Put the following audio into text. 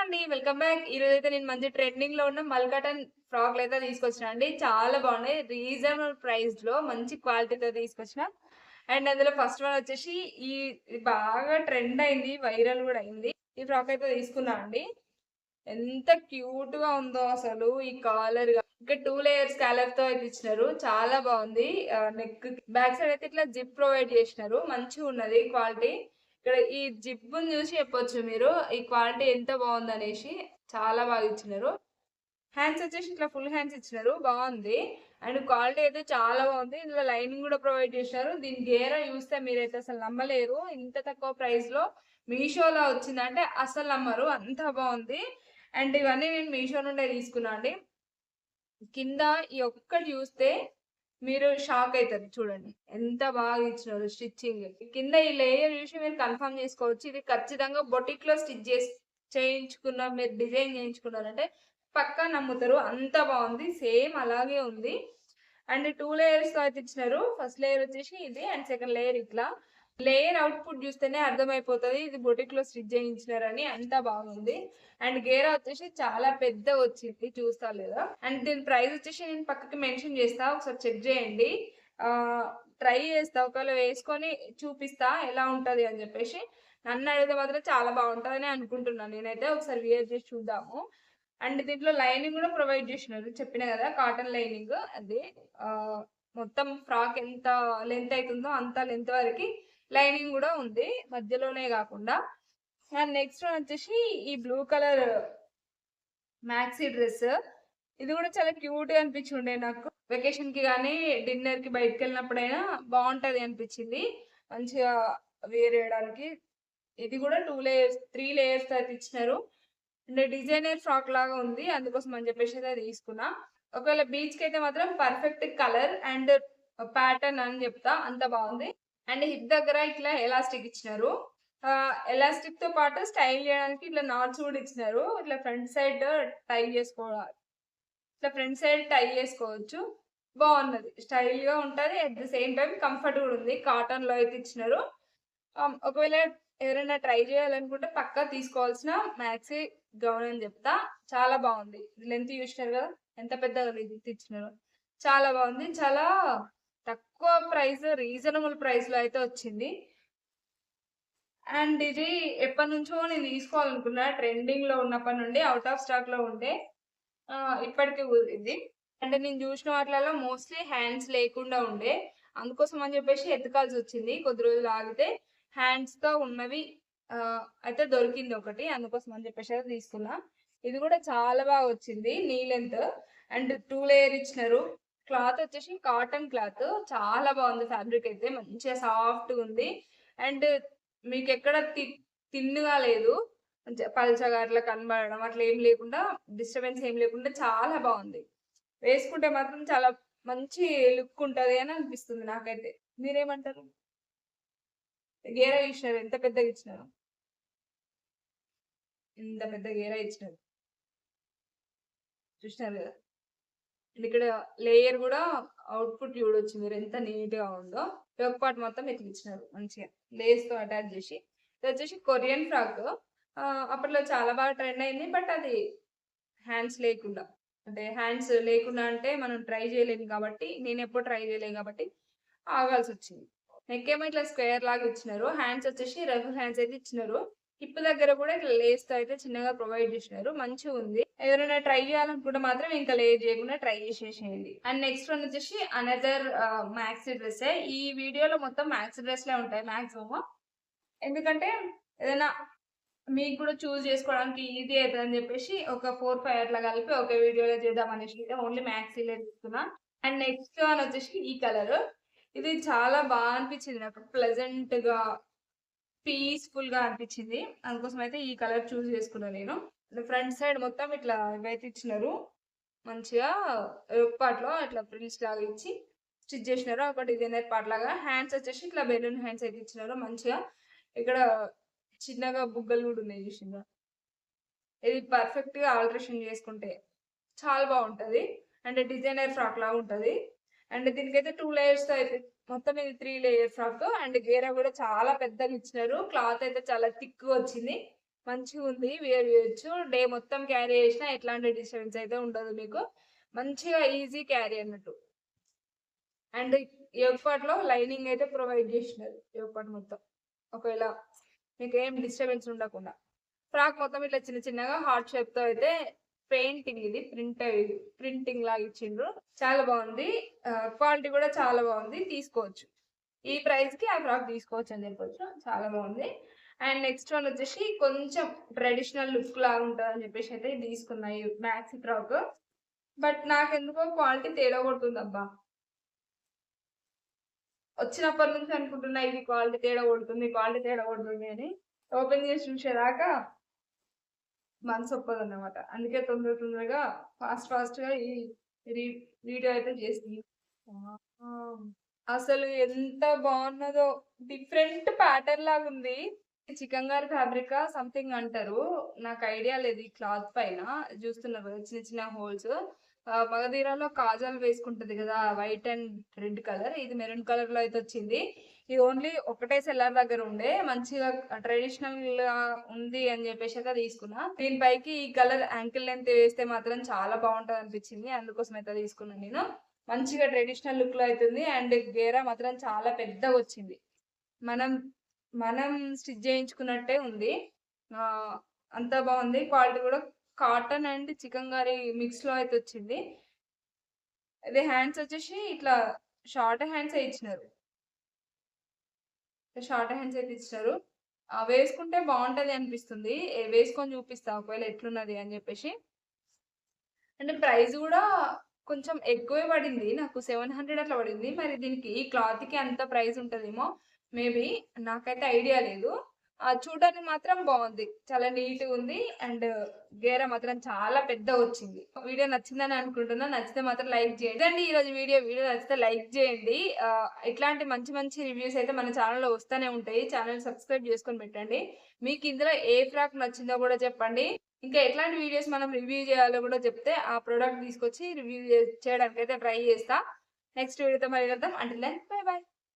అండి. Welcome back. ఈరోజైతే నేను మంచి ట్రెండింగ్‌లో ఉన్న మల్కాటన్ ఫ్రాక్‌లయితే తీసుకొచ్చినా అండి. చాలా బాగున్నాయి. రీజనబుల్ ప్రైస్‌లో మంచి క్వాలిటీతో తీసుకొచ్చిన. అండ్ అందులో ఫస్ట్ వన్ వచ్చేసి ఈ ఇది బాగా ట్రెండ్ అయింది. వైరల్ గూడా అయింది. ఈ ఫ్రాక్ అయితే తీసుకున్నా అండి. ఎంత క్యూట్‌గా ఉందో అసలు ఈ కాలర్ ఇంకా 2 లేయర్స్ స్కాలర్‌తో అయితే ఇచ్చినారు. చాలా బాగుంది. నెక్ బ్యాక్ సైడ్ అయితే ఇట్లా జిప్ ప్రొవైడ్ చేసినారు. మంచిగున్నది క్వాలిటీ. ఇక్కడ ఈ జిప్‌ని చూసి చెప్పొచ్చు మీరు ఈ క్వాలిటీ ఎంత బాగుందనేసి. చాలా బాగా ఇచ్చినారు. హ్యాండ్స్ వచ్చేసి ఇట్లా ఫుల్ హ్యాండ్స్ ఇచ్చినారు. బాగుంది. అండ్ క్వాలిటీ అయితే చాలా బాగుంది. ఇందులో లైనింగ్ కూడా ప్రొవైడ్ చేశారు. దీని గేరా చూస్తే మీరైతే అసలు నమ్మలేరు. ఇంత తక్కువ ప్రైస్ లో మీషోలో వచ్చిందంటే అసలు నమ్మరు. అంత బాగుంది. అండ్ ఇవన్నీ నేను మీషో నుండే తీసుకున్నా అండి. కింద ఈ ఒక్కటి చూస్తే మీరు షాక్ అవుతారు. చూడండి ఎంత బాగా ఇచ్చినారు స్టిచ్చింగ్. కింద ఈ లేయర్ చూసి మీరు కన్ఫర్మ్ చేసుకోవచ్చు. ఇది ఖచ్చితంగా బొటిక్ లో స్టిచ్ చేయించుకున్న, మీరు డిజైన్ చేయించుకున్నారంటే పక్కా నమ్ముతారు. అంత బాగుంది. సేమ్ అలాగే ఉంది. అండ్ 2 లేయర్స్ తో అయితే ఇచ్చినారు. ఫస్ట్ లేయర్ వచ్చేసి ఇది అండ్ సెకండ్ లేయర్ ఇట్లా. లేయర్ అవుట్పుట్ చూస్తేనే అర్థమైపోతుంది ఇది బొటిక్ లో స్టిచ్ చేయించినారని. అంత బాగుంది. అండ్ గేరా వచ్చేసి చాలా పెద్ద వచ్చింది. చూస్తా లేదా. అండ్ దీని ప్రైస్ వచ్చేసి నేను పక్కకి మెన్షన్ చేస్తా, ఒకసారి చెక్ చేయండి. ఆ ట్రై చేస్తా, ఒకవేళ వేసుకొని చూపిస్తా ఎలా ఉంటది అని చెప్పేసి. నన్ను అడిగితే మాత్రం చాలా బాగుంటుందని అనుకుంటున్నాను నేనైతే. ఒకసారి వేర్ చేసి చూద్దాము. అండ్ దీంట్లో లైనింగ్ కూడా ప్రొవైడ్ చేసినారు. చెప్పిన కదా కాటన్ లైనింగ్ అది. ఆ మొత్తం ఫ్రాక్ ఎంత లెంత్ అవుతుందో అంత లెంత్ వరకు లైనింగ్ కూడా ఉంది, మధ్యలోనే కాకుండా. అండ్ నెక్స్ట్ వన్ వచ్చేసి ఈ బ్లూ కలర్ మ్యాక్సీ డ్రెస్. ఇది కూడా చాలా క్యూట్ గా అనిపించిండే నాకు. వెకేషన్ కి కానీ డిన్నర్ కి బయటకు వెళ్ళినప్పుడైనా బాగుంటది అనిపించింది. మంచిగా వేర్ చేయడానికి. ఇది కూడా 3 లేయర్స్ అయితే ఇచ్చినారు. అంటే డిజైనర్ ఫ్రాక్ లాగా ఉంది, అందుకోసం అని చెప్పేసి అయితే తీసుకున్నా. ఒకవేళ బీచ్ కి అయితే మాత్రం పర్ఫెక్ట్ కలర్ అండ్ ప్యాటర్న్ అని చెప్తా. అంత బాగుంది. అండ్ హిప్ దగ్గర ఇట్లా ఎలాస్టిక్ ఇచ్చినారు. ఎలాస్టిక్ తో పాటు స్టైల్ చేయడానికి ఇట్లా నాట్స్ కూడా ఇచ్చినారు. ఇట్లా ఫ్రంట్ సైడ్ టై చేసుకోవాలి. ఇట్లా ఫ్రంట్ సైడ్ టై చేసుకోవచ్చు. బాగున్నది. స్టైల్ గా ఉంటది. At the same time comfort కూడా ఉంది. కాటన్ లో అయితే ఇచ్చినారు. ఒకవేళ ఎవరైనా ట్రై చేయాలనుకుంటే పక్కా తీసుకోవాల్సిన మ్యాక్సీ గౌన్ అని చెప్తా. చాలా బాగుంది. లెంత్ చూసినారు కదా ఎంత పెద్దగా ఇచ్చినారు. చాలా బాగుంది. చాలా తక్కువ ప్రైస్, రీజనబుల్ ప్రైస్ లో అయితే వచ్చింది. అండ్ ఇది ఎప్పటి నుంచో నేను తీసుకోవాలనుకున్నా. ట్రెండింగ్ లో ఉన్నప్పటి నుండి అవుట్ ఆఫ్ స్టాక్ లో ఉండే ఇప్పటికి ఇది. అంటే నేను చూసిన వాటిలలో మోస్ట్లీ హ్యాండ్స్ లేకుండా ఉండే, అందుకోసం అని చెప్పేసి ఎతకాల్సి వచ్చింది. కొద్ది రోజులు ఆగితే హ్యాండ్స్ తో ఉన్నవి అయితే దొరికింది ఒకటి, అందుకోసం అని చెప్పేసి అయితే తీసుకున్నా. ఇది కూడా చాలా బాగా వచ్చింది. నీ లెంత్ అండ్ 2 లేయర్ ఇచ్చినారు. క్లాత్ వచ్చేసి కాటన్ క్లాత్. చాలా బాగుంది. ఫ్యాబ్రిక్ అయితే మంచిగా సాఫ్ట్ ఉంది. అండ్ మీకు ఎక్కడ తిన్నుగా లేదు. పల్చగా అట్లా కనబడడం అట్లా ఏం లేకుండా, డిస్టర్బెన్స్ ఏం లేకుండా చాలా బాగుంది. వేసుకుంటే మాత్రం చాలా మంచి లుక్ ఉంటది అని అనిపిస్తుంది నాకైతే. మీరేమంటారు? గేరా ఇచ్చినారు. ఎంత పెద్దగా ఇచ్చినారు. ఇంత పెద్ద గేరా ఇచ్చినారు. చూసినారు కదా. ఇక్కడ లేయర్ కూడా అవుట్పుట్ చూడొచ్చు మీరు ఎంత నీట్ గా ఉందో. యోక్ పార్ట్ మొత్తం ఇచ్చినారు మంచిగా లేస్ తో అటాచ్ చేసి. ఇది వచ్చేసి కొరియన్ ఫ్రాక్. అప్పట్లో చాలా బాగా ట్రెండ్ అయింది. బట్ అది హ్యాండ్స్ లేకుండా, అంటే హ్యాండ్స్ లేకుండా అంటే మనం ట్రై చేయలేము కాబట్టి, నేను ఎప్పుడు ట్రై చేయలేదు కాబట్టి ఆగాల్సి వచ్చింది. నెక్ ఏమో ఇట్లా స్క్వేర్ లాగా ఇచ్చినారు. హ్యాండ్స్ వచ్చేసి రఫ్ హ్యాండ్స్ అయితే ఇచ్చినారు. హిప్ దగ్గర కూడా ఇట్లా లేస్ తో అయితే చిన్నగా ప్రొవైడ్ చేసినారు. మంచిగా ఉంది. ఎవరైనా ట్రై చేయాలనుకుంటే మాత్రం ఇంకా లేట్ చేయకుండా ట్రై చేసేసేయండి. అండ్ నెక్స్ట్ వన్ వచ్చేసి అనదర్ మ్యాక్సీ డ్రెస్. ఈ వీడియోలో మొత్తం మ్యాక్సీ డ్రెస్ లే ఉంటాయి మాక్సిమం. ఎందుకంటే ఏదైనా మీకు కూడా చూస్ చేసుకోవడానికి ఈజీ అవుతుంది అని చెప్పేసి ఒక 4-5 అట్లా కలిపి ఒక వీడియోలో చేద్దాం అనేసి ఓన్లీ మ్యాక్సీలే తీసుకున్నా. అండ్ నెక్స్ట్ వన్ వచ్చేసి ఈ కలర్. ఇది చాలా బాగా అనిపించింది నాకు. ప్లెజెంట్ గా, పీస్ఫుల్ గా అనిపించింది. అందుకోసం అయితే ఈ కలర్ చూస్ చేసుకున్నా నేను. ఫ్రంట్ సైడ్ మొత్తం ఇట్లా ఇవైతే ఇచ్చినారు. మంచిగా పార్ట్ లో ఇట్లా ప్రిల్స్ లాగా ఇచ్చి స్టిచ్ చేసినారు. ఒక డిజైనర్ పార్ట్ లాగా. హ్యాండ్స్ వచ్చేసి ఇట్లా బెలూన్ హ్యాండ్స్ అయితే ఇచ్చినారు. మంచిగా ఇక్కడ చిన్నగా బుగ్గలు కూడా ఉన్నాయి చూసిందా. ఇది పర్ఫెక్ట్ గా ఆల్టరేషన్ చేసుకుంటే చాలా బాగుంటది. అంటే డిజైనర్ ఫ్రాక్ లాగా ఉంటది. అండ్ దీనికైతే 2 లేయర్స్ తో అయితే, మొత్తం ఇది 3 లేయర్ ఫ్రాక్. అండ్ గేరా కూడా చాలా పెద్దగా ఇచ్చినారు. క్లాత్ అయితే చాలా థిక్ వచ్చింది. మంచిగా ఉంది, వేర్ చేయొచ్చు. డే మొత్తం క్యారీ చేసినా ఎట్లాంటి డిస్టర్బెన్స్ అయితే ఉండదు మీకు. మంచిగా ఈజీ క్యారీ అన్నట్టు. అండ్ యోగ్ పార్ట్‌లో లైనింగ్ అయితే ప్రొవైడ్ చేసినారు. యోగ్ పార్ట్ మొత్తం. ఒకవేళ మీకేం డిస్టర్బెన్స్ ఉండకుండా. ఫ్రాక్ మొత్తం ఇట్లా చిన్న చిన్నగా హార్ట్ షేప్‌తో అయితే పెయింటింగ్ ఇది ప్రింటింగ్ లాగా ఇచ్చిండ్రు. చాలా బాగుంది. క్వాలిటీ కూడా చాలా బాగుంది. తీసుకోవచ్చు. ఈ ప్రైస్‌కి ఆ ఫ్రాక్ తీసుకోవచ్చు అని చెప్పొచ్చు. చాలా బాగుంది. అండ్ నెక్స్ట్ వన్ వచ్చేసి కొంచెం ట్రెడిషనల్ లుక్ లాగా ఉంటదని చెప్పేసి అయితే ఇది తీసుకున్నా ఈ మ్యాక్సీ ఫ్రాక్. బట్ నాకెందుకో క్వాలిటీ తేడా కొడుతుందబ్బా! వచ్చినప్పటి నుంచి అనుకుంటున్నా ఇది క్వాలిటీ తేడా కొడుతుంది అని. ఓపెన్ చేసి చూసేదాకా మనసు ఒప్పదన్నమాట. అందుకే తొందరగా ఫాస్ట్‌గా ఈ రీ వీడియో అయితే చేసింది. వావ్! అసలు ఎంత బాగున్నదో! డిఫరెంట్ ప్యాటర్న్ లాగుంది. చికంగారి ఫ్యాబ్రికా సంథింగ్ అంటారు. నాకు ఐడియా లేదు ఈ క్లాత్ పైన. చూస్తున్నారు కదా చిన్న చిన్న హోల్స్. మగధీరలో కాజల్ వేసుకుంటది కదా! White and red colour. ఇది మెరూన్ కలర్‌లో అయితే వచ్చింది. ఇది ఓన్లీ ఒకటే సెల్లర్ దగ్గర ఉండే. మంచిగా ట్రెడిషనల్‌గా ఉంది అని చెప్పేసి అయితే తీసుకున్నా. దీనిపైకి ఈ కలర్ యాంకిల్ లెంత్ వేస్తే మాత్రం చాలా బాగుంటదనిపించింది. అందుకోసం అయితే తీసుకున్నా నేను. మంచిగా ట్రెడిషనల్ లుక్‌లో అయితుంది. అండ్ గేరా మాత్రం చాలా పెద్దగొచ్చింది. మనం మనం స్టిచ్ చేయించుకున్నట్టే ఉంది. అంతా బాగుంది. క్వాలిటీ కూడా కాటన్ అండ్ చికంగారి మిక్స్‌లో అయితే వచ్చింది. ఇది హ్యాండ్స్ వచ్చేసి ఇట్లా షార్ట్ హ్యాండ్సే ఇచ్చినారు. షార్ట్ హ్యాండ్స్ అయితే ఇచ్చారు. వేసుకుంటే బాగుంటది అనిపిస్తుంది. వేసుకొని చూపిస్తా ఒకవేళ ఎట్లున్నది అని చెప్పేసి. అంటే ప్రైస్ గూడా కొంచెం ఎక్కువే పడింది. నాకు 700 అట్లా పడింది. మరి దీనికి ఈ క్లాత్‌కి అంత ప్రైస్ ఉంటదేమో మేబీ. నాకైతే ఐడియా లేదు. చూడడానికి మాత్రం బావుంది. చాలా నీట్‌గుంది. అండ్ గేర మాత్రం చాలా పెద్దగొచ్చింది. వీడియో నచ్చిందని అనుకుంటున్నా. నచ్చితే మాత్రం లైక్ చేయండి. ఇదండి ఈరోజు వీడియో. వీడియో నచ్చితే లైక్ చేయండి. ఇట్లాంటి మంచి మంచి రివ్యూస్ అయితే మన ఛానెల్‌లో వస్తూనే ఉంటాయి. ఛానెల్ సబ్స్క్రైబ్ చేసుకొని పెట్టండి. మీకు ఇందులో ఏ ఫ్రాక్ నచ్చిందో కూడా చెప్పండి. ఇంకా ఎట్లాంటి వీడియోస్ మనం రివ్యూ చేయాలో కూడా చెప్తే ఆ ప్రొడక్ట్ తీసుకొచ్చి రివ్యూ చేయడానికైతే ట్రై చేస్తా. నెక్స్ట్ వీడియోతో మళ్ళీ కలుద్దాం. Until then bye by.